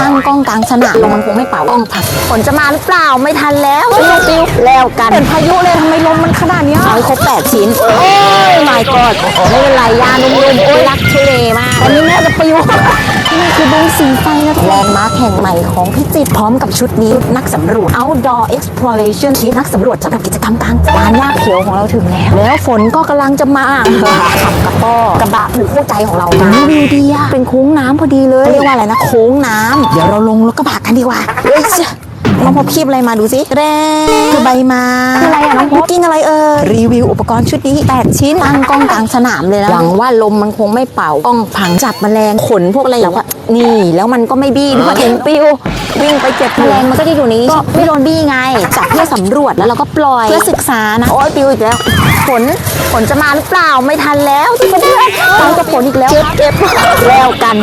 ตั้งกล้องกลางสนามลมมันคงไม่เป่ากล้องพังฝนจะมาหรือเปล่าไม่ทันแล้วปิวแล้วกันเป็นพายุเลยทำไมลมมันขนาดนี้เอาให้ครบ8 ชิ้นโอ้ยไม่กอดไม่เป็นไรยานุ่มๆโอ้ยรักทุเลมากตอนนี้แม่จะปิวนี่คือบึงสีไฟนะแลนด์มาร์คแห่งใหม่ของพิจิตรพร้อมกับชุดนี้นักสำรวจ outdoor exploration ที่นักสำรวจสำหรับกิจกรรมกลางลานหญ้าเขียวของเราถึงแล้วฝนก็กำลังจะมาขับกับกระบะผูกคู่ใจของเราวิวดีอะเป็นโค้งน้ำพอดีเลยเรียกว่าอะไรนะโค้งน้ำเดี๋ยวเราลงรถกระบะกันดีกว่าเฮ้ยน้องพบคีบอะไรมาดูสิแร่คือใบมาคืออะไรอะน้องพบกินอะไรรีวิวอุปกรณ์ชุดนี้8 ชิ้นตั้งกล้องกลางสนามเลยนะหวังว่าลมมันคงไม่เป่ากล้องพังจับแมลงขนพวกอะไรแล้วก็นี่แล้วมันก็ไม่บี้ด้วยเห็นปิววิ่งไป7 แมลงมันก็จะอยู่นี้ก็ไม่โดนบี้ไงจับเพื่อสำรวจแล้วเราก็ปล่อยเพื่อศึกษานะโอ้ยปิวอีกแล้วฝนจะมาหรือเปล่าไม่ทันแล้วที่เพื่อนต้องจะฝนอีกแล้วเก็บแล้วกัน